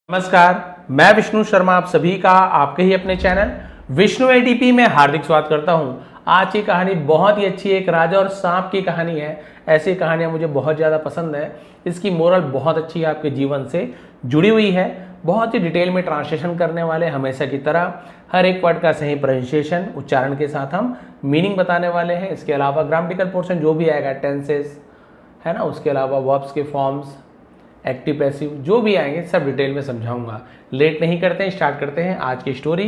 नमस्कार, मैं विष्णु शर्मा आप सभी का आपके ही अपने चैनल विष्णु एडीपी में हार्दिक स्वागत करता हूं। आज की कहानी बहुत ही अच्छी है, एक राजा और सांप की कहानी है। ऐसी कहानियां मुझे बहुत ज़्यादा पसंद है। इसकी मोरल बहुत अच्छी है, आपके जीवन से जुड़ी हुई है। बहुत ही डिटेल में ट्रांसलेशन करने वाले, हमेशा की तरह हर एक वर्ड का सही प्रोनाउंसिएशन उच्चारण के साथ हम मीनिंग बताने वाले हैं। इसके अलावा ग्रामेटिकल पोर्शन जो भी आएगा, टेंसेस है ना, उसके अलावा वर्ब्स के फॉर्म्स, एक्टिव पैसिव जो भी आएंगे सब डिटेल में समझाऊंगा। लेट नहीं करते हैं, स्टार्ट करते हैं आज की story.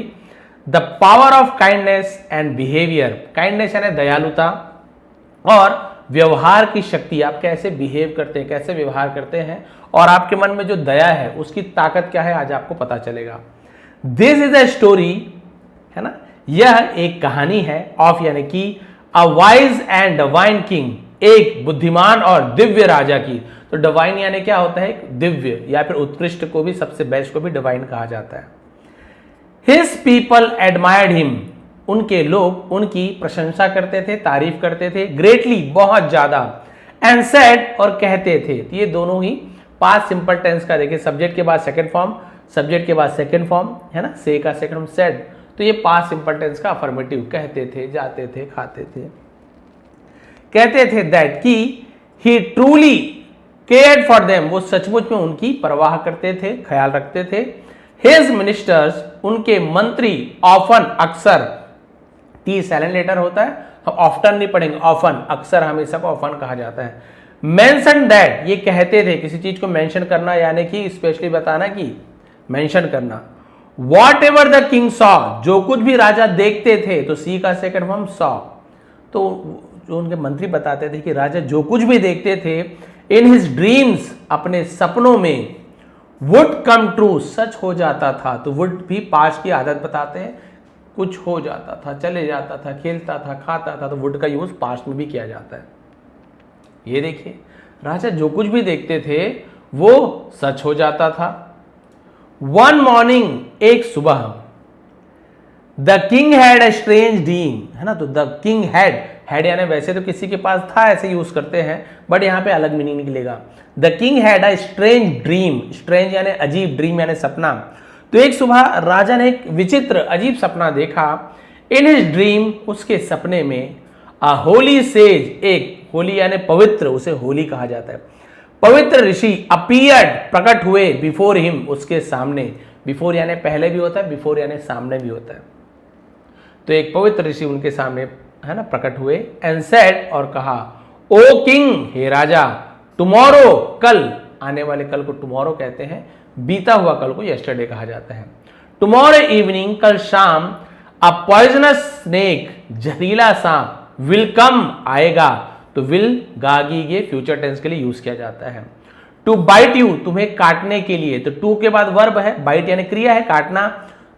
The power of kindness and behaviour. Kindness यानी दयालुता और व्यवहार की शक्ति। आप कैसे बिहेव करते हैं, कैसे व्यवहार करते हैं और आपके मन में जो दया है उसकी ताकत क्या है, आज आपको पता चलेगा। दिस इज अ स्टोरी, है ना, यह एक कहानी है ऑफ यानी कि a wise and divine king, एक बुद्धिमान और दिव्य राजा की। तो डिवाइन यानी क्या होता है, एक दिव्य या फिर उत्कृष्ट को भी, सबसे बेस्ट को भी डिवाइन कहा जाता है। हिज पीपल एडमायर्ड हिम, उनके लोग उनकी प्रशंसा करते थे, तारीफ करते थे, ग्रेटली बहुत ज्यादा, एंड सेड और कहते थे। तो ये दोनों ही पास्ट सिंपल टेंस का देखिए, सब्जेक्ट के बाद सेकंड फॉर्म, सब्जेक्ट के बाद सेकंड फॉर्म, है ना, से का सेकंड फॉर्म सेड। तो ये पास्ट सिंपल टेंस का अफर्मेटिव, कहते थे, जाते थे, खाते थे, कहते थे दैट कि ही ट्रूली केयर्ड फॉर देम, वो सचमुच में उनकी परवाह करते थे, ख्याल रखते थे। हिज मिनिस्टर्स, उनके मंत्री, ऑफन अक्सर, टी साइलेंट लेटर होता है, हम ऑफ्टन नहीं पढ़ेंगे, ऑफन, अक्सर हमेशा को ऑफन कहा जाता है। मेंशन दैट, ये कहते थे, किसी चीज को मेंशन करना यानी कि स्पेशली बताना, कि मेंशन करना। What ever the king saw, जो कुछ भी राजा देखते थे, तो सी का सेकंड फॉर्म सॉ। तो जो उनके मंत्री बताते थे कि राजा जो कुछ भी देखते थे, इन हिज ड्रीम्स, अपने सपनों में, वुड कम ट्रू, सच हो जाता था। तो वुड भी पास्ट की आदत बताते हैं, कुछ हो जाता था, चले जाता था, खेलता था, खाता था, तो वुड का यूज पास्ट में भी किया जाता है। ये देखिए, राजा जो कुछ भी देखते थे वो सच हो जाता था। वन मॉर्निंग, एक सुबह, the king had a strange dream, है ना। तो द किंग हैड यानी वैसे तो किसी के पास था, ऐसे यूज करते हैं, बट यहां पे अलग मीनिंग निकलेगा। The king had a strange dream, strange यानी अजीब, ड्रीम यानी सपना। तो एक सुबह राजा ने एक विचित्र अजीब सपना देखा। इन हिज ड्रीम, उसके सपने में, अ होली सेज, एक होली यानी पवित्र, उसे होली कहा जाता है, पवित्र ऋषि, अपीयर्ड, प्रकट हुए, बिफोर हिम, उसके सामने। बिफोर यानी पहले भी होता है, बिफोर यानी सामने भी होता है। तो एक पवित्र ऋषि उनके सामने, है ना, प्रकट हुए। एंड सेड, और कहा, ओ किंग, हे राजा, टुमारो, कल, आने वाले कल को टुमारो कहते हैं, बीता हुआ कल को यस्टरडे कहा जाता है। टुमारो इवनिंग, कल शाम, अ पॉइजनस स्नेक, जहरीला सांप, विल कम, आएगा। तो विल गागीगे फ्यूचर टेंस के लिए यूज किया जाता है। टू बाइट यू, तुम्हें काटने के लिए। तो टू के बाद वर्ब है, बाइट यानी क्रिया है, काटना।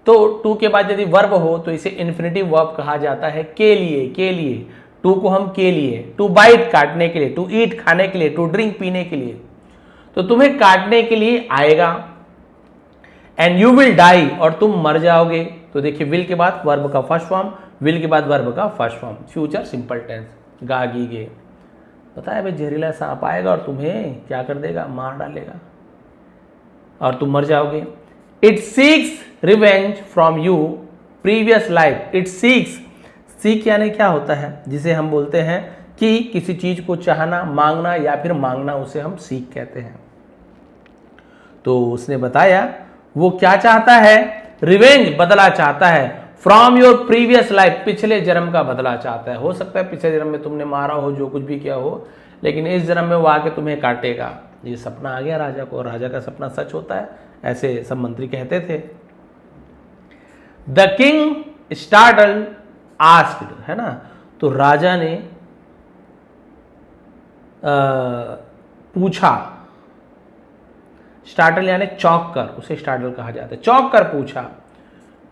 तो टू के बाद यदि वर्ब हो तो इसे इन्फिनिटिव वर्ब कहा जाता है, के लिए, के लिए। टू को हम के लिए, टू बाइट काटने के लिए, टू ईट खाने के लिए, टू ड्रिंक पीने के लिए। तो तुम्हें काटने के लिए आएगा। एंड यू विल डाई, और तुम मर जाओगे। तो देखिए, विल के बाद वर्ब का फर्स्ट फॉर्म, विल के बाद वर्ब का first form, future simple tense, गागीगे। पता है भाई, जहरीला सांप आएगा और तुम्हें क्या कर देगा, मार डालेगा और तुम मर जाओगे। It seeks revenge from you previous life. It seeks, seek यानी क्या होता है, जिसे हम बोलते हैं कि किसी चीज को चाहना, मांगना या फिर मांगना, उसे हम सीक कहते हैं। तो उसने बताया वो क्या चाहता है, रिवेंज, बदला चाहता है, फ्रॉम योर प्रीवियस लाइफ, पिछले जन्म का बदला चाहता है। हो सकता है पिछले जन्म में तुमने मारा हो, जो कुछ भी किया हो, लेकिन इस जन्म में वो आके तुम्हें काटेगा। ये सपना आ गया राजा को, राजा का सपना सच होता है, ऐसे सब मंत्री कहते थे। द किंग स्टार्टल्ड आस्क्ड, है ना। तो राजा ने पूछा, स्टार्टल यानी चौंक कर, उसे स्टार्टल कहा जाता है, चौंक कर पूछा।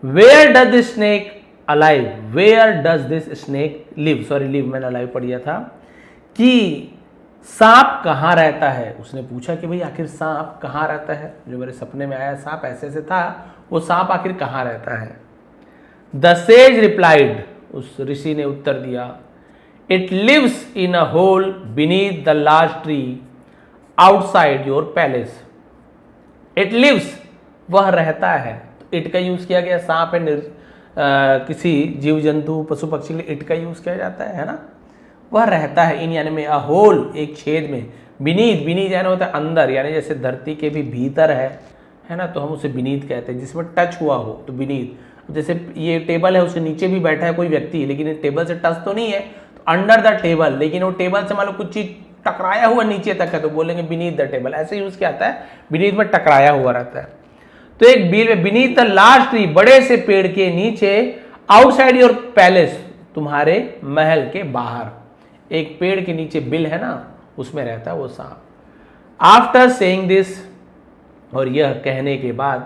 Where does this snake alive, where does this snake live, sorry live मैंने अलाइव पढ़ दिया था, कि सांप कहाँ रहता है। उसने पूछा कि भाई आखिर सांप कहाँ रहता है, जो मेरे सपने में आया सांप ऐसे से था, वो सांप आखिर कहाँ रहता है। द सेज रिप्लाइड, उस ऋषि ने उत्तर दिया, it lives in a hole beneath the large tree outside your palace. It lives, वह रहता है। तो इट का यूज किया गया, सांप है, किसी जीव जंतु पशु पक्षी के लिए इट का यूज किया जाता है ना। वह रहता है इन यानी में अ होल, एक छेद में, बीनीथ, बीनीथ यानी होता है अंदर, यानी जैसे धरती के भी भीतर है ना, तो हम उसे बीनीथ कहते हैं, जिसमें टच हुआ हो तो बीनीथ। जैसे ये टेबल है, उसके नीचे भी बैठा है कोई व्यक्ति, लेकिन टेबल से टच तो नहीं है, तो अंडर द टेबल, लेकिन वो टेबल से मान लो कुछ चीज टकराया हुआ नीचे तक है तो बोलेंगे बीनीथ द टेबल। ऐसे यूज किया जाता है, बीनीथ में टकराया हुआ रहता है। तो एक बिल में बीनीथ द लार्ज ट्री, बड़े से पेड़ के नीचे, आउटसाइड योर पैलेस, तुम्हारे महल के बाहर, एक पेड़ के नीचे बिल है ना, उसमें रहता है वो सांप। आफ्टर सेइंग दिस, और यह कहने के बाद,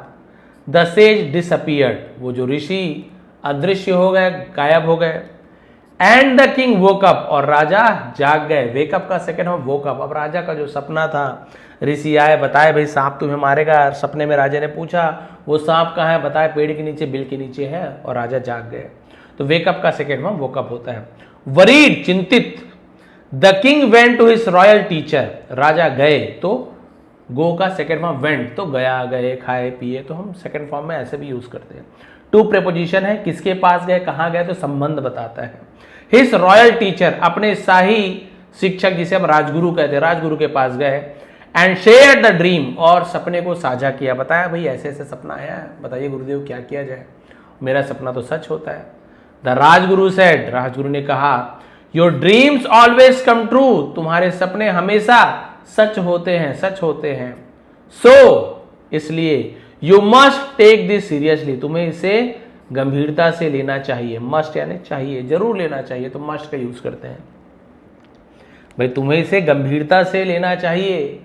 द सेज डिसअपियर्ड, वो जो ऋषि अदृश्य हो गए, गायब हो गए। And the king woke up, और राजा जाग गए। वेकअप का सेकंड हम वोक अप। अब राजा का जो सपना था, ऋषि आए, बताए भाई सांप तुम्हें मारेगा। सपने में राजा ने पूछा वो सांप कहाँ है, बताए पेड़ के नीचे, बिल के नीचे है, और राजा जाग गए। तो वेकअप का सेकंड हम वोक अप होता है। वरीड, चिंतित। The king went to his royal teacher, राजा गए, तो गो का सेकंड फॉर्म वेंट, तो गया, गए, खाए, पिए, तो हम सेकंड फॉर्म में ऐसे भी यूज करते हैं। टू प्रेपोजिशन है, किसके पास गए, कहाँ गए, तो संबंध बताता है। हिज रॉयल टीचर, अपने शाही शिक्षक जिसे हम राजगुरु कहते हैं, राजगुरु के पास गए। एंड शेयर द ड्रीम, और सपने को साझा किया, बताया भाई ऐसे ऐसे सपना आया है, बताइए गुरुदेव क्या किया जाए, मेरा सपना तो सच होता है। द राजगुरु सेड, राजगुरु ने कहा, your dreams always come true, तुम्हारे सपने हमेशा सच होते हैं, सच होते हैं। सो इसलिए you must take this seriously, तुम्हें इसे गंभीरता से लेना चाहिए। मस्ट यानी चाहिए, जरूर लेना चाहिए, तो मस्ट का यूज करते हैं भाई, तुम्हें इसे गंभीरता से लेना चाहिए।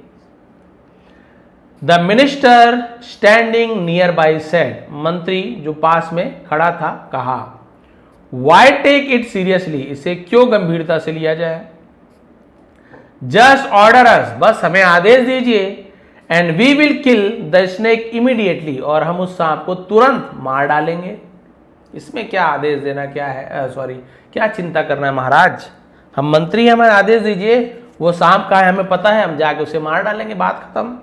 The minister standing near by said, मंत्री जो पास में खड़ा था कहा, वाई टेक इट सीरियसली, इसे क्यों गंभीरता से लिया जाए। जस्ट ऑर्डर अस, बस हमें आदेश दीजिए। And we will kill the snake immediately, और हम उस सांप को तुरंत मार डालेंगे। इसमें क्या आदेश देना, क्या है, सॉरी क्या चिंता करना है महाराज, हम मंत्री हैं, हमें आदेश दीजिए, वो सांप का है हमें पता है, हम जाके उसे मार डालेंगे, बात खत्म।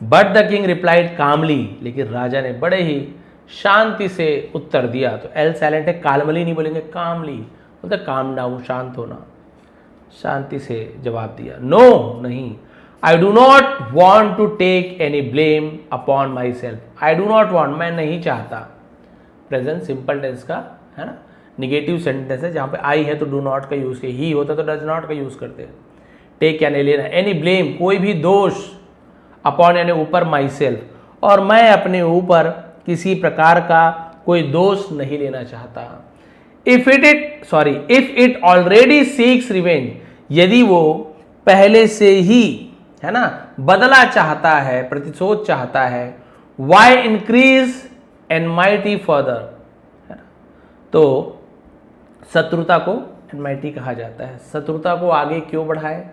बट द किंग रिप्लाइड कामली, लेकिन राजा ने बड़े ही शांति से उत्तर दिया। तो एल साइलेंट है, कालमली नहीं बोलेंगे, कामली बोलते काम डाउन, शांत होना, शांति से जवाब दिया। नो, नहीं, I do not want to take any blame upon myself, I do not want, मैं नहीं चाहता, प्रेजेंट सिंपल टेंस का है ना, निगेटिव सेंटेंस है, जहां पे आई है तो डू नॉट का यूज किया, ही होता तो डज नॉट का यूज करते हैं। टेक यानी लेना, एनी ब्लेम कोई भी दोष, अपॉन यानी ऊपर, माई सेल्फ, और मैं अपने ऊपर किसी प्रकार का कोई दोष नहीं लेना चाहता। If it already seeks revenge, यदि वो पहले से ही है ना बदला चाहता है, प्रतिशोध चाहता है। वाई इंक्रीज एनमाइटी फर्दर, है ना, तो शत्रुता को एनमाइटी कहा जाता है, शत्रुता को आगे क्यों बढ़ाए,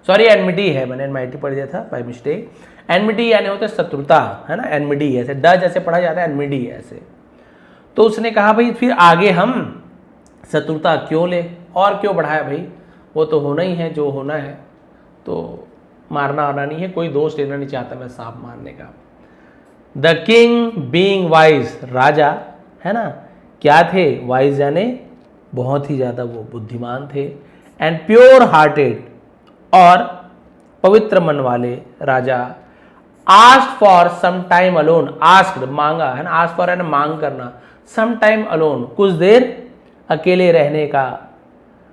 सॉरी एनमिटी है, मैंने एनमाइटी पढ़ दिया था बाय मिस्टेक। एनमिटी यानी होता है शत्रुता, है ना, एनमिटी ऐसे ड जैसे पढ़ा जाता है, एनमिटी ऐसे। तो उसने कहा भाई फिर आगे हम शत्रुता क्यों ले, और क्यों बढ़ाया भाई, वो तो होना ही है जो होना है, तो मारना आना नहीं है, कोई दोष लेना नहीं चाहता मैं सांप मारने का। द किंग बीइंग वाइज, राजा है ना क्या थे, वाइज यानी बहुत ही ज्यादा वो बुद्धिमान थे। एंड प्योर हार्टेड, और पवित्र मन वाले राजा। Asked for some time alone, asked मांगा है ना, आस्क फॉर है ना मांग करना, सम टाइम अलोन कुछ देर अकेले रहने का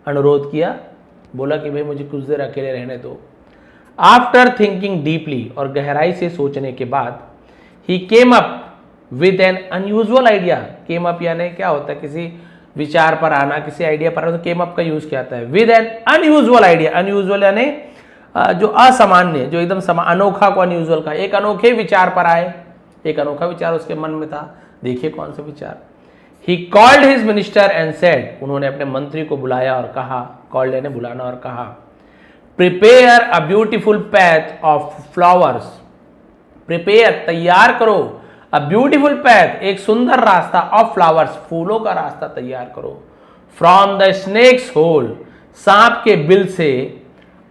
अनुरोध किया, बोला कि भाई मुझे कुछ देर अकेले रहने दो। आफ्टर थिंकिंग डीपली, और गहराई से सोचने के बाद, he came up with an unusual idea. Came up यानी क्या होता है, किसी विचार पर आना, किसी आइडिया पर आना, तो केम अप का यूज किया जाता है। With an unusual idea, unusual यानी जो असामान्य, जो एकदम अनोखा को अनयूजुअल का, एक अनोखे विचार पर आए, एक अनोखा विचार उसके मन में था, देखिए कौन सा विचार। He called his minister and said, उन्होंने अपने मंत्री को बुलाया और कहा, कॉल्ड यानी बुलाना, और कहा, prepare a beautiful path of flowers, prepare तैयार करो, अ ब्यूटीफुल पैथ एक सुंदर रास्ता, ऑफ फ्लावर्स फूलों का रास्ता तैयार करो, फ्रॉम द स्नेक्स होल सांप के बिल से,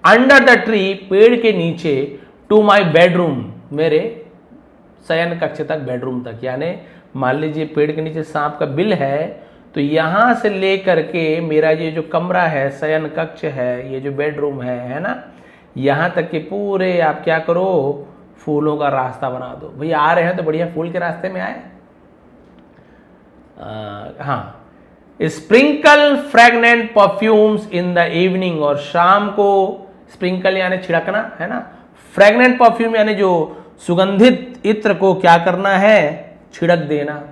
अंडर द ट्री पेड़ के नीचे, टू माई बेडरूम मेरे शयन कक्ष तक, बेडरूम तक। यानी मान लीजिए पेड़ के नीचे सांप का बिल है, तो यहां से लेकर के मेरा ये जो कमरा है, शयन कक्ष है, ये जो बेडरूम है ना, यहां तक के पूरे आप क्या करो, फूलों का रास्ता बना दो। भैया आ रहे हैं तो बढ़िया फूल के रास्ते में आए। हाँ, sprinkle fragrant perfumes in the evening, और शाम को स्प्रिंकल यानी छिड़कना है ना, फ्रेगनेंट परफ्यूम यानी जो सुगंधित इत्र को क्या करना है, छिड़क देना।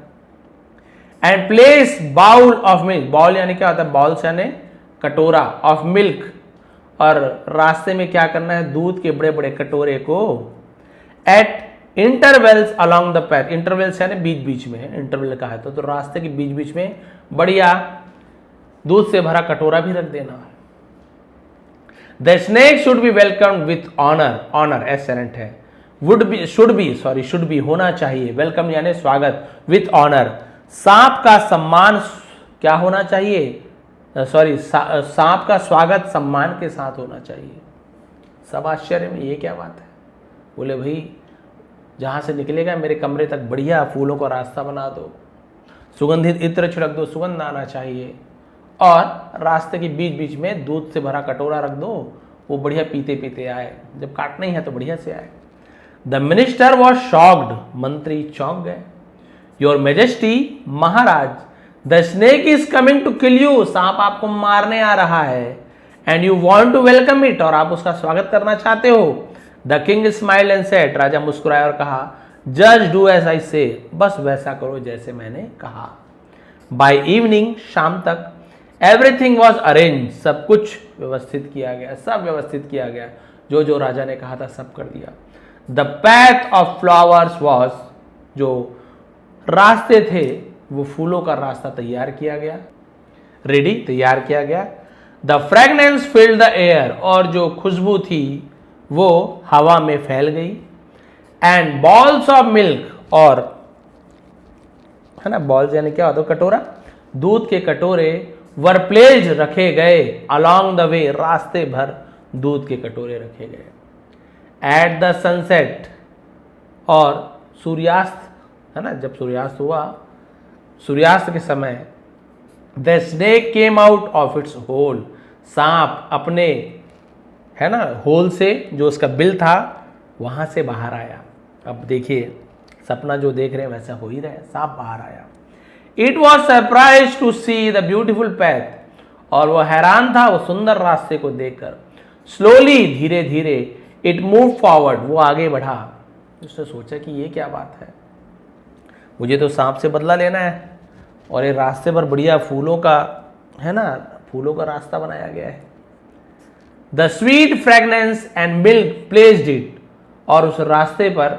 And place bowl of milk, bowl यानी क्या होता है, बाउल्स यानी कटोरा, ऑफ मिल्क, और रास्ते में क्या करना है, दूध के बड़े बड़े कटोरे को at intervals along the path, intervals यानी बीच बीच में, इंटरवेल का है तो रास्ते के बीच बीच में बढ़िया दूध से भरा कटोरा भी रख देना। The snake should be welcome with honour, honour एसेरेंट है, वुड बी शुड बी होना चाहिए, वेलकम यानी स्वागत, विथ ऑनर, सांप का सम्मान क्या होना चाहिए, सांप का स्वागत सम्मान के साथ होना चाहिए। सब आश्चर्य में, ये क्या बात है। बोले भाई जहां से निकलेगा मेरे कमरे तक बढ़िया फूलों का रास्ता बना दो, सुगंधित इत्र छिड़क दो, सुगंध आना चाहिए, और रास्ते के बीच बीच में दूध से भरा कटोरा रख दो, वो बढ़िया पीते पीते आए, जब काटना ही है तो बढ़िया से आए। द मिनिस्टर वॉज शॉक्ड, मंत्री चौंक गए। योर मेजेस्टी, महाराज, the snake is coming to kill you, सांप आपको मारने आ रहा है, and you want to welcome it, और आप उसका स्वागत करना चाहते हो। The king smile and said, राजा मुस्कुराया और कहा, जज डू एज आई से, बस वैसा करो जैसे मैंने कहा। बाय इवनिंग, शाम तक, एवरीथिंग वॉज अरेंज, सब कुछ व्यवस्थित किया गया, सब व्यवस्थित किया गया, जो जो राजा ने कहा था सब कर दिया। The path of flowers was, जो रास्ते थे वो फूलों का रास्ता तैयार किया गया, रेडी, तैयार किया गया। The fragrance filled the air, और जो खुशबू थी वो हवा में फैल गई। एंड बॉल्स ऑफ मिल्क, और है ना, बॉल्स यानी क्या होता है, कटोरा, दूध के कटोरे, वर प्लेस्ड रखे गए, अलोंग द वे, रास्ते भर दूध के कटोरे रखे गए। एट द सनसेट, और सूर्यास्त है ना, जब सूर्यास्त हुआ, सूर्यास्त के समय, the snake came out of its hole, सांप अपने है ना होल से, जो उसका बिल था वहां से बाहर आया। अब देखिए सपना जो देख रहे हैं वैसा हो ही रहा है, सांप बाहर आया। It was surprise to see the beautiful path, और वह हैरान था वो सुंदर रास्ते को देखकर। स्लोली, धीरे धीरे, इट मूव फॉरवर्ड, वो आगे बढ़ा। उसने सोचा कि ये क्या बात है, मुझे तो सांप से बदला लेना है, और ये रास्ते पर बढ़िया फूलों का है ना, फूलों का रास्ता बनाया गया है। The sweet fragrance and milk placed it, और उस रास्ते पर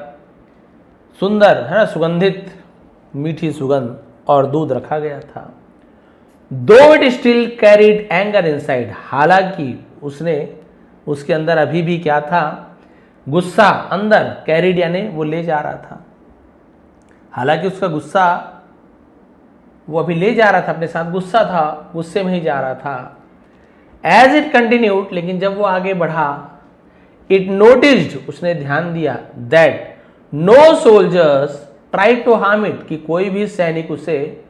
सुंदर है ना सुगंधित मीठी सुगंध और दूध रखा गया था। दो it still carried anger inside, हालांकि उसने उसके अंदर अभी भी क्या था, गुस्सा अंदर, कैरिड यानी वो ले जा रहा था, हालांकि उसका गुस्सा वो अभी ले जा रहा था अपने साथ, गुस्सा था, गुस्से में ही जा रहा था। एज इट कंटिन्यूड, लेकिन जब वो आगे बढ़ा, इट नोटिस्ड, उसने ध्यान दिया, that no soldiers try to harm it, कि कोई भी सैनिक उसे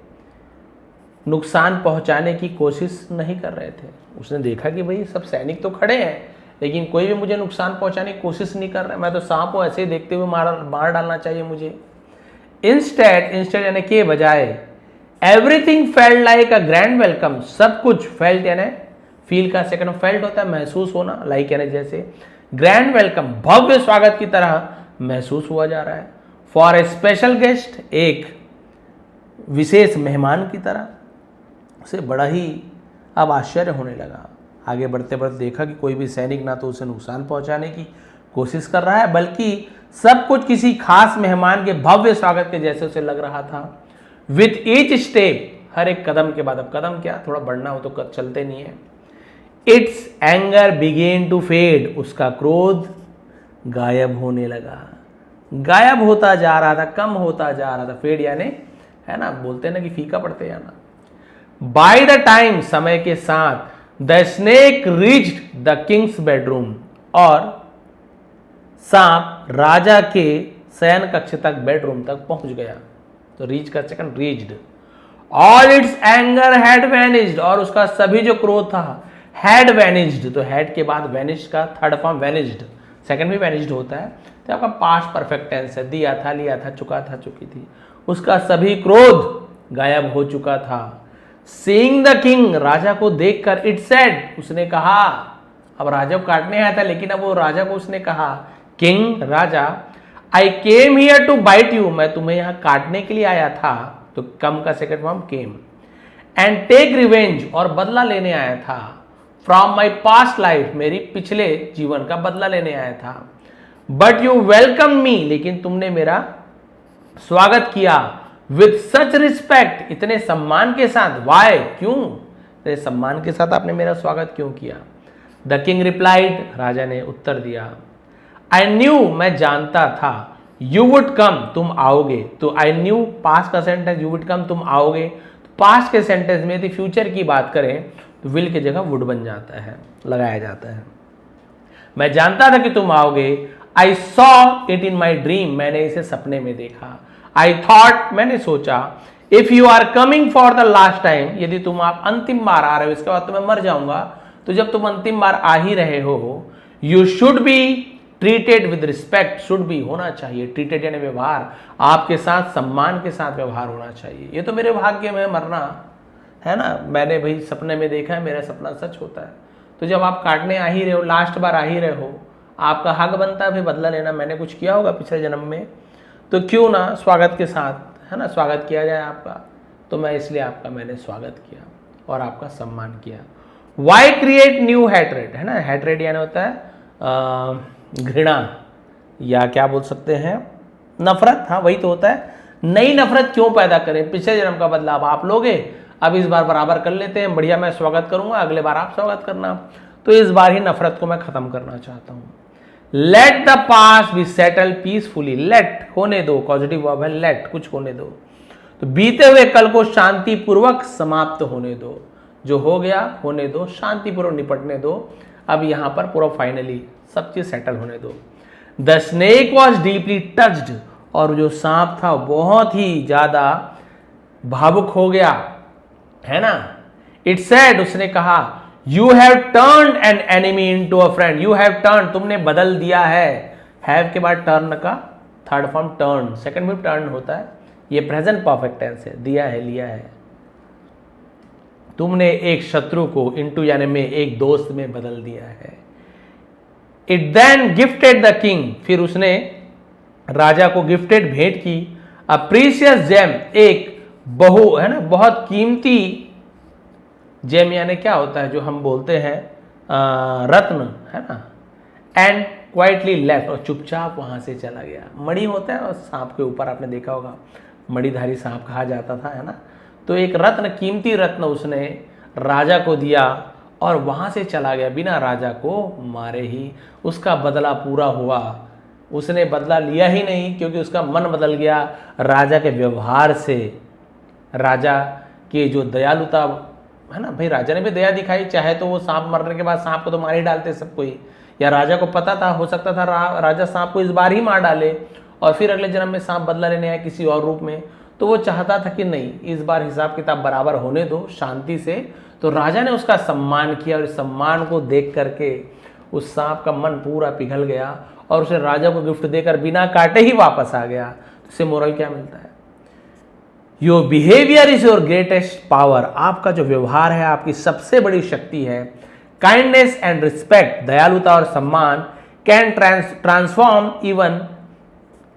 नुकसान पहुंचाने की कोशिश नहीं कर रहे थे। उसने देखा कि भाई सब सैनिक तो खड़े हैं, लेकिन कोई भी मुझे नुकसान पहुंचाने की कोशिश नहीं कर रहा है, मैं तो सांप को ऐसे ही देखते हुए मार डालना चाहिए मुझे। इंस्टेड यानी के बजाय, everything felt like a grand welcome, सब कुछ, फेल्ट यानी फील का सेकंड फेल्ट होता है महसूस होना, लाइक यानी जैसे, ग्रैंड वेलकम भव्य स्वागत की तरह महसूस हुआ जा रहा है। फॉर ए स्पेशल गेस्ट, एक विशेष मेहमान की तरह। उसे बड़ा ही अब आश्चर्य होने लगा। आगे बढ़ते बढ़ते देखा कि कोई भी सैनिक ना तो उसे नुकसान पहुंचाने की कोशिश कर रहा है, बल्कि सब कुछ किसी खास मेहमान के भव्य स्वागत के जैसे उसे लग रहा था। विथ ईच स्टेप, हर एक कदम के बाद, अब कदम क्या, थोड़ा बढ़ना हो तो चलते नहीं है। Its anger began to fade, उसका क्रोध गायब होने लगा, गायब होता जा रहा था, कम होता जा रहा था। फेड यानी है ना, बोलते हैं ना कि फीका पड़ते जाना। बाय द टाइम, समय के साथ, the snake reached the Kings bedroom, और सांप राजा के शयन कक्ष तक, बेडरूम तक पहुंच गया। तो रीच का second reached. All it's anger had vanished, और उसका सभी जो क्रोध था हैड वैनिश्ड, तो हैड के बाद वैनिश्ड का थर्ड फॉर्म वैनिश्ड, सेकंड भी वैनिश्ड होता है, तो आपका पास्ट परफेक्ट टेंस है, दिया था, लिया था, चुका था, चुकी थी। उसका सभी क्रोध गायब हो चुका था। सीइंग द किंग, राजा को देखकर, इट सेड, उसने कहा, अब राजा को काटने आया था लेकिन अब वो राजा को उसने कहा, किंग राजा, I came here to bite you, मैं तुम्हें यहां काटने के लिए आया था, तो कम का second form came, and take revenge, और बदला लेने आया था, फ्रॉम माई पास्ट लाइफ, मेरी पिछले जीवन का बदला लेने आया था। बट यू वेलकम मी, लेकिन तुमने मेरा स्वागत किया, विथ सच रिस्पेक्ट, इतने सम्मान के साथ, वाई, क्यों, इतने सम्मान के साथ आपने मेरा स्वागत क्यों किया। द किंग रिप्लाइड, राजा ने उत्तर दिया, आई न्यू, मैं जानता था, यू वुड कम, तुम आओगे, तो आई न्यू पास्ट का सेंटेंस, यू वुड कम, तुम आओगे, तो पास्ट के सेंटेंस में यदि फ्यूचर की बात करें तो विल की जगह वुड बन जाता है, लगाया जाता है। मैं जानता था कि तुम आओगे, I saw it in my dream, मैंने इसे सपने में देखा, आई थॉट, मैंने सोचा, if you are coming for the last time, यदि तुम आप अंतिम बार आ रहे हो, इसके बाद तो मैं मर जाऊंगा, तो जब तुम अंतिम बार आ ही रहे हो, you should be treated with respect, should be होना चाहिए, ट्रीटेड यानी व्यवहार, आपके साथ सम्मान के साथ व्यवहार होना चाहिए। ये तो मेरे भाग्य में मरना है ना, मैंने भाई सपने में देखा है, मेरा सपना सच होता है। तो जब आप काटने आ ही रहे हो, लास्ट बार आ ही रहे हो, आपका हक बनता है भाई बदला लेना, मैंने कुछ किया होगा पिछले जन्म में, तो क्यों ना स्वागत के साथ, है ना, स्वागत किया जाए आपका। तो मैं इसलिए आपका मैंने स्वागत किया और आपका सम्मान किया। वाई क्रिएट न्यू हैट्रेड, है ना, हैट्रेड यानी होता है घृणा, या क्या बोल सकते हैं, नफरत, हाँ वही तो होता है। नई नफरत क्यों पैदा करें, पिछले जन्म का बदला अब आप लोगे, अब इस बार बराबर कर लेते हैं, बढ़िया मैं स्वागत करूंगा, अगले बार आप स्वागत करना, तो इस बार ही नफरत को मैं खत्म करना चाहता हूं। Let the past be settle peacefully, let होने दो, पॉजिटिव वर्ब है लेट, कुछ होने दो, तो बीते हुए कल को शांतिपूर्वक समाप्त होने दो, जो हो गया होने दो, शांतिपूर्वक निपटने दो, अब यहां पर पूरा फाइनली सब चीज सेटल होने दो। The snake was deeply touched, और जो सांप था बहुत ही ज्यादा भावुक हो गया, है ना। इट सेड, उसने कहा, you have turn an enemy into a friend, you have turn, तुमने बदल दिया है, हैव के बाद टर्न का थर्ड फॉर्म टर्न, सेकंड में टर्न होता है, ये प्रेजेंट परफेक्ट टेंस है, दिया है, लिया है। तुमने एक शत्रु को इनटू यानी में एक दोस्त में बदल दिया है। It then gifted the king, फिर उसने राजा को गिफ्टेड भेंट की, अ प्रीशियस जेम, एक बहु, है ना, बहुत कीमती, जेम यानी क्या होता है जो हम बोलते हैं रत्न, है ना, एंड क्वाइटली लेफ्ट, और चुपचाप वहां से चला गया। मणि होता है और सांप के ऊपर आपने देखा होगा, मणिधारी सांप कहा जाता था, है ना, तो एक रत्न, कीमती रत्न उसने राजा को दिया और वहां से चला गया बिना राजा को मारे ही। उसका बदला पूरा हुआ, उसने बदला लिया ही नहीं क्योंकि उसका मन बदल गया राजा के व्यवहार से, राजा के जो दयालुता, है ना, भाई राजा ने भी दया दिखाई, चाहे तो वो सांप मरने के बाद सांप को तो मार ही डालते सब कोई, या राजा को पता था, हो सकता था राजा सांप को इस बार ही मार डाले और फिर अगले जन्म में सांप बदला लेने आए किसी और रूप में, तो वो चाहता था कि नहीं, इस बार हिसाब किताब बराबर होने दो शांति से। तो राजा ने उसका सम्मान किया और इस सम्मान को देख करके उस सांप का मन पूरा पिघल गया और उसे राजा को गिफ्ट देकर बिना काटे ही वापस आ गया। तो इससे मोरल क्या मिलता है, your behaviour is your greatest power, आपका जो व्यवहार है आपकी सबसे बड़ी शक्ति है। काइंडनेस एंड रिस्पेक्ट, दयालुता और सम्मान, can transform even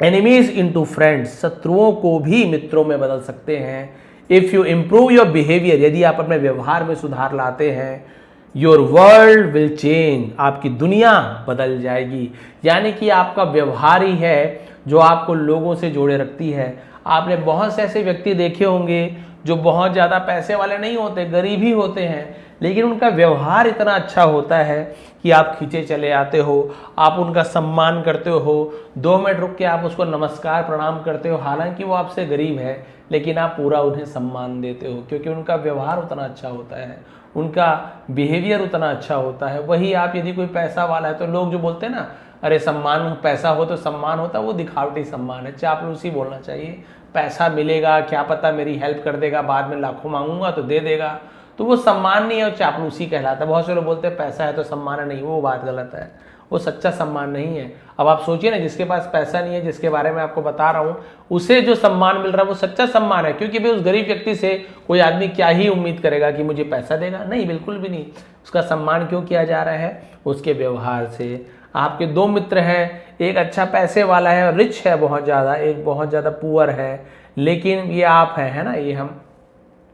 enemies into friends, शत्रुओं को भी मित्रों में बदल सकते हैं। If you improve your behaviour, यदि आप अपने व्यवहार में सुधार लाते हैं, योर वर्ल्ड विल चेंज, आपकी दुनिया बदल जाएगी। यानी कि आपका व्यवहार ही है जो आपको लोगों से जोड़े रखती है। आपने बहुत से ऐसे व्यक्ति देखे होंगे जो बहुत ज़्यादा पैसे वाले नहीं होते, गरीब ही होते हैं, लेकिन उनका व्यवहार इतना अच्छा होता है कि आप खींचे चले आते हो, आप उनका सम्मान करते हो, 2 मिनट रुक के आप उसको नमस्कार प्रणाम करते हो, हालांकि वो आपसे गरीब है लेकिन आप पूरा उन्हें सम्मान देते हो क्योंकि उनका व्यवहार उतना अच्छा होता है, उनका बिहेवियर उतना अच्छा होता है। वही आप यदि कोई पैसा वाला है तो लोग जो बोलते हैं ना, अरे सम्मान पैसा हो तो सम्मान होता, वो दिखावटी सम्मान है, चापलूसी बोलना चाहिए। पैसा मिलेगा, क्या पता मेरी हेल्प कर देगा, बाद में लाखों मांगूंगा तो दे देगा, तो वो सम्मान नहीं है, वो चापलूसी कहलाता है। बहुत से लोग बोलते हैं पैसा है तो सम्मान है, नहीं, वो बात गलत है, वो सच्चा सम्मान नहीं है। अब आप सोचिए ना, जिसके पास पैसा नहीं है, जिसके बारे में आपको बता रहा हूं, उसे जो सम्मान मिल रहा है वो सच्चा सम्मान है, क्योंकि भाई उस गरीब व्यक्ति से कोई आदमी क्या ही उम्मीद करेगा कि मुझे पैसा देगा, नहीं, बिल्कुल भी नहीं। उसका सम्मान क्यों किया जा रहा है? उसके व्यवहार से। आपके दो मित्र हैं, एक अच्छा पैसे वाला है, रिच है बहुत ज़्यादा, एक बहुत ज़्यादा पुअर है, लेकिन ये आप है ना, ये हम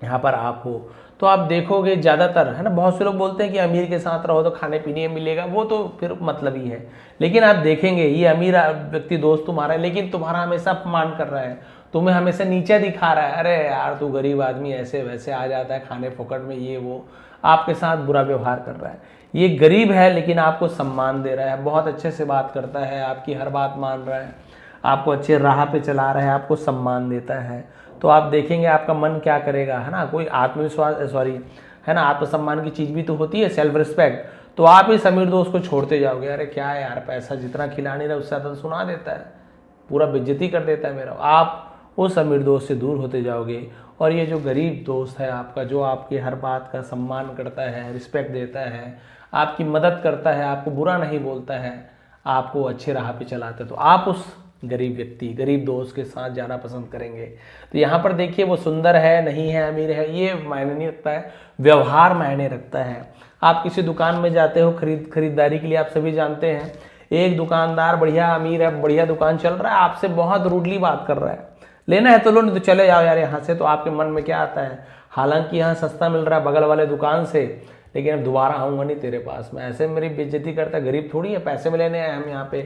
यहाँ पर आप हो, तो आप देखोगे ज़्यादातर है ना, बहुत से लोग बोलते हैं कि अमीर के साथ रहो तो खाने पीने में मिलेगा, वो तो फिर मतलब ही है। लेकिन आप देखेंगे ये अमीर व्यक्ति दोस्त तुम्हारा है, लेकिन तुम्हारा हमेशा अपमान कर रहा है, तुम्हें हमेशा नीचे दिखा रहा है, अरे यार तू गरीब आदमी ऐसे वैसे आ जाता है खाने फोकट में, ये वो आपके साथ बुरा व्यवहार कर रहा है। ये गरीब है लेकिन आपको सम्मान दे रहा है, बहुत अच्छे से बात करता है, आपकी हर बात मान रहा है, आपको अच्छे राह पे चला रहा है, आपको सम्मान देता है, तो आप देखेंगे आपका मन क्या करेगा, है ना। कोई आत्मविश्वास है ना, आत्मसम्मान की चीज़ भी तो होती है, सेल्फ रिस्पेक्ट, तो आप इस अमीर दोस्त को छोड़ते जाओगे, अरे क्या है यार, पैसा जितना खिला नहीं रहा उससे ज़्यादा सुना देता है, पूरा बेइज्जती कर देता है मेरा, आप उस अमीर दोस्त से दूर होते जाओगे। और ये जो गरीब दोस्त है आपका, जो आपकी हर बात का सम्मान करता है, रिस्पेक्ट देता है, आपकी मदद करता है, आपको बुरा नहीं बोलता है, आपको अच्छे राह पे चलाता है, तो आप उस गरीब व्यक्ति, गरीब दोस्त के साथ जाना पसंद करेंगे। तो यहाँ पर देखिए, वो सुंदर है नहीं है, अमीर है, ये मायने नहीं रखता है, व्यवहार मायने रखता है। आप किसी दुकान में जाते हो खरीदारी के लिए, आप सभी जानते हैं, एक दुकानदार बढ़िया अमीर है, बढ़िया दुकान चल रहा है, आपसे बहुत रूडली बात कर रहा है, लेना है तो लो, नहीं तो चले जाओ यार यहाँ से, तो आपके मन में क्या आता है, हालांकि यहाँ सस्ता मिल रहा है बगल वाले दुकान से, लेकिन अब दोबारा आऊँगा नहीं तेरे पास में, ऐसे मेरी बेइज्जती करता है, गरीब थोड़ी है, पैसे में लेने आए हम यहाँ पे,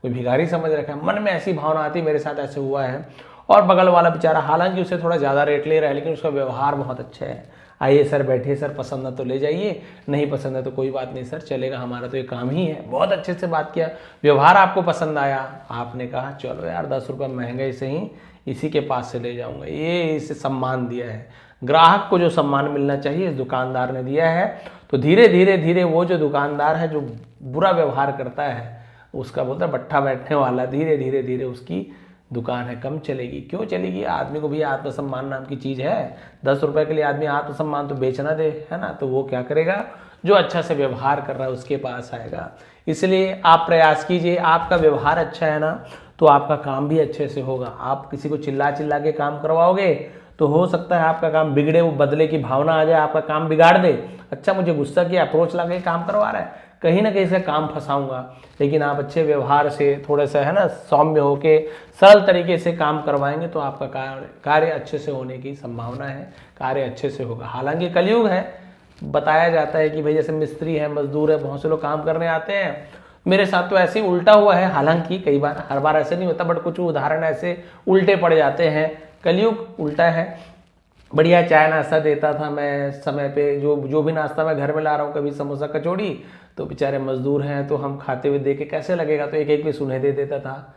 कोई भिखारी समझ रखा है, मन में ऐसी भावना आती, मेरे साथ ऐसे हुआ है। और बगल वाला बेचारा हालांकि उसे थोड़ा ज़्यादा रेट ले रहा है, लेकिन उसका व्यवहार बहुत अच्छा है, आइए सर बैठिए सर, पसंद है तो ले जाइए, नहीं पसंद है तो कोई बात नहीं सर, चलेगा, हमारा तो ये काम ही है, बहुत अच्छे से बात किया, व्यवहार आपको पसंद आया, आपने कहा चलो यार 10 रुपये महंगे से ही इसी के पास से ले जाऊंगा, ये इसे सम्मान दिया है। ग्राहक को जो सम्मान मिलना चाहिए इस दुकानदार ने दिया है। तो धीरे धीरे धीरे वो जो दुकानदार है जो बुरा व्यवहार करता है, उसका बोलता है बट्ठा बैठने वाला, धीरे धीरे धीरे उसकी दुकान है कम चलेगी। क्यों चलेगी? आदमी को भी आत्मसम्मान नाम की चीज़ है, 10 रुपए के लिए आदमी आत्मसम्मान तो बेचना दे, है ना, तो वो क्या करेगा, जो अच्छा से व्यवहार कर रहा है उसके पास आएगा। इसलिए आप प्रयास कीजिए, आपका व्यवहार अच्छा है ना, तो आपका काम भी अच्छे से होगा। आप किसी को चिल्ला चिल्ला के काम करवाओगे तो हो सकता है आपका काम बिगड़े, वो बदले की भावना आ जाए, आपका काम बिगाड़ दे। अच्छा मुझे गुस्सा किया, अप्रोच ला के काम करवा रहा है, कहीं ना कहीं से काम फंसाऊंगा। लेकिन आप अच्छे व्यवहार से, थोड़ा सा है ना सौम्य होके, सरल तरीके से काम करवाएंगे तो आपका कार्य अच्छे से होने की संभावना है, कार्य अच्छे से होगा। हालांकि कलयुग है, बताया जाता है कि भाई जैसे मिस्त्री है, मजदूर है, बहुत से लोग काम करने आते हैं। मेरे साथ तो ऐसे ही उल्टा हुआ है, हालांकि कई बार, हर बार ऐसे नहीं होता, बट कुछ उदाहरण ऐसे उल्टे पड़ जाते हैं। कलयुग उल्टा है। बढ़िया चाय नाश्ता देता था मैं समय पे, जो भी नाश्ता मैं घर में ला रहा हूँ, कभी समोसा कचौड़ी, तो बेचारे मजदूर हैं तो हम खाते हुए देख के कैसे लगेगा, तो एक एक पीस उन्हें दे देता था।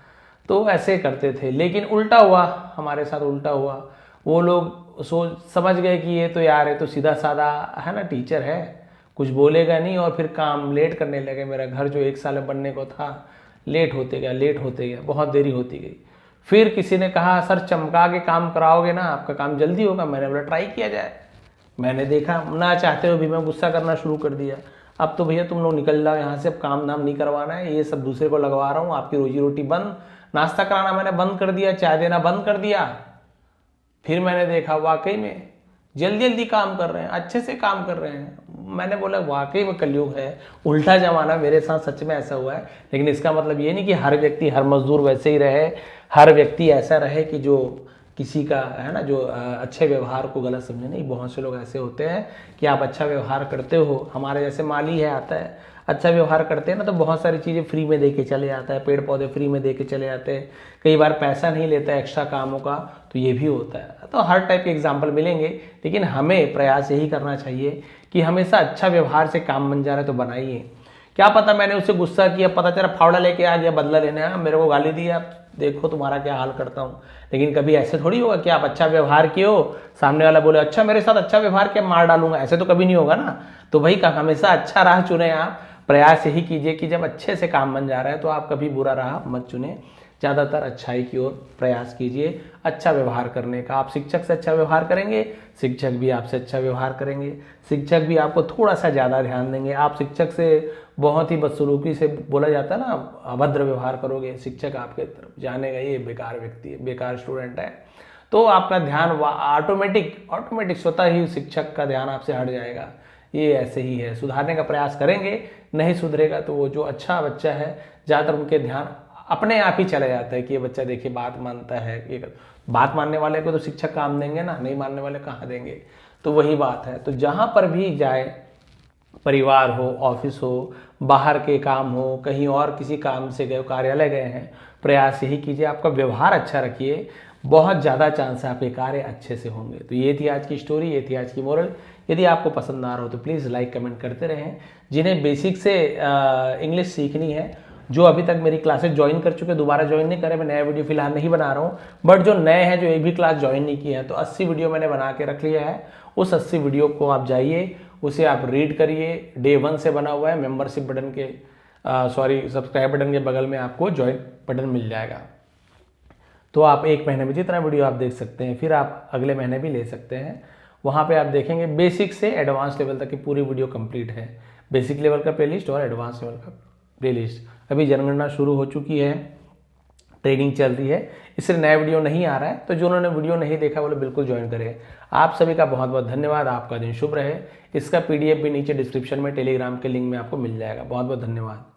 तो ऐसे करते थे, लेकिन उल्टा हुआ, हमारे साथ उल्टा हुआ। वो लोग समझ गए कि ये तो यार, ये तो सीधा साधा है ना, टीचर है, कुछ बोलेगा नहीं, और फिर काम लेट करने लगे। मेरा घर जो 1 साल में बनने को था, लेट होते गया, बहुत देरी होती गई। फिर किसी ने कहा सर चमका के काम कराओगे ना, आपका काम जल्दी होगा। मैंने बोला ट्राई किया जाए। मैंने देखा, ना चाहते हुए भी मैं गुस्सा करना शुरू कर दिया। अब तो भैया तुम लोग निकल जाओ यहाँ से, अब काम धाम नहीं करवाना है, ये सब दूसरे को लगवा रहा हूँ, आपकी रोजी रोटी बंद। नाश्ता कराना मैंने बंद कर दिया, चाय देना बंद कर दिया। फिर मैंने देखा वाकई में जल्दी जल्दी काम कर रहे हैं, अच्छे से काम कर रहे हैं। मैंने बोला वाकई में कलयुग है, उल्टा जमाना, मेरे साथ सच में ऐसा हुआ है। लेकिन इसका मतलब ये नहीं कि हर व्यक्ति, हर मजदूर वैसे ही रहे, हर व्यक्ति ऐसा रहे कि जो किसी का है ना, जो अच्छे व्यवहार को गलत समझे। नहीं, बहुत से लोग ऐसे होते हैं कि आप अच्छा व्यवहार करते हो, हमारे जैसे माली है आता है, अच्छा व्यवहार करते हैं ना, तो बहुत सारी चीज़ें फ्री में दे के चले आता है, पेड़ पौधे फ्री में दे के चले आते हैं, कई बार पैसा नहीं लेता है एक्स्ट्रा कामों का, तो ये भी होता है। तो हर टाइप के एग्जाम्पल मिलेंगे, लेकिन हमें प्रयास यही करना चाहिए कि हमेशा अच्छा व्यवहार से काम बन जा रहा है तो बनाइए। क्या पता मैंने उससे गुस्सा किया, पता चला फावड़ा लेके आ गया, बदला लेने आया, मेरे को गाली दी, आप देखो तुम्हारा क्या हाल करता हूँ। लेकिन कभी ऐसे थोड़ी होगा कि आप अच्छा व्यवहार किए हो, सामने वाला बोले अच्छा मेरे साथ अच्छा व्यवहार किया, मार डालूंगा, ऐसे तो कभी नहीं होगा ना। तो भाई हमेशा अच्छा राह चुने आप, प्रयास यही कीजिए कि जब अच्छे से काम बन जा रहा है तो आप कभी बुरा राह मत चुने, ज़्यादातर अच्छाई की ओर प्रयास कीजिए, अच्छा व्यवहार करने का। आप शिक्षक से अच्छा व्यवहार करेंगे, शिक्षक भी आपसे अच्छा व्यवहार करेंगे, शिक्षक भी आपको थोड़ा सा ज़्यादा ध्यान देंगे। आप शिक्षक से बहुत ही बदसलूकी से, बोला जाता है ना, अभद्र व्यवहार करोगे, शिक्षक आपके तरफ जानेगा ये बेकार व्यक्ति है, बेकार स्टूडेंट है, तो आपका ध्यान ऑटोमेटिक स्वतः ही शिक्षक का ध्यान आपसे हट जाएगा। ये ऐसे ही है, सुधारने का प्रयास करेंगे, नहीं सुधरेगा तो वो जो अच्छा बच्चा है ज़्यादातर उनके ध्यान अपने आप ही चला जाता है कि ये बच्चा देखिए बात मानता है। ये बात मानने वाले को तो शिक्षक काम देंगे ना, नहीं मानने वाले कहाँ देंगे। तो वही बात है। तो जहाँ पर भी जाए, परिवार हो, ऑफिस हो, बाहर के काम हो, कहीं और किसी काम से गए, कार्यालय गए हैं, प्रयास यही कीजिए आपका व्यवहार अच्छा रखिए, बहुत ज़्यादा चांस है आपके कार्य अच्छे से होंगे। तो ये थी आज की स्टोरी, ये थी आज की मोरल। यदि आपको पसंद आ रहा हो तो प्लीज़ लाइक कमेंट करते रहें। जिन्हें बेसिक से इंग्लिश सीखनी है, जो अभी तक मेरी क्लासेस ज्वाइन कर चुके, दोबारा ज्वाइन नहीं करें, मैं नया वीडियो फिलहाल नहीं बना रहा हूँ, बट जो नए हैं, जो एक भी क्लास ज्वाइन नहीं किए हैं, तो 80 वीडियो मैंने बना के रख लिया है। उस 80 वीडियो को आप जाइए, उसे आप रीड करिए। डे 1 से बना हुआ है। मेंबरशिप बटन के सब्सक्राइब बटन के बगल में आपको ज्वाइन बटन मिल जाएगा। तो आप एक महीने में जितना वीडियो आप देख सकते हैं, फिर आप अगले महीने भी ले सकते हैं। वहाँ पे आप देखेंगे बेसिक से एडवांस लेवल तक की पूरी वीडियो कंप्लीट है। बेसिक लेवल का प्लेलिस्ट और एडवांस लेवल का प्लेलिस्ट। अभी जनगणना शुरू हो चुकी है, ट्रेनिंग चल रही है, इसलिए नया वीडियो नहीं आ रहा है। तो जो उन्होंने वीडियो नहीं देखा वो लोग बिल्कुल ज्वाइन करें। आप सभी का बहुत बहुत धन्यवाद। आपका दिन शुभ रहे। इसका PDF भी नीचे डिस्क्रिप्शन में टेलीग्राम के लिंक में आपको मिल जाएगा। बहुत बहुत धन्यवाद।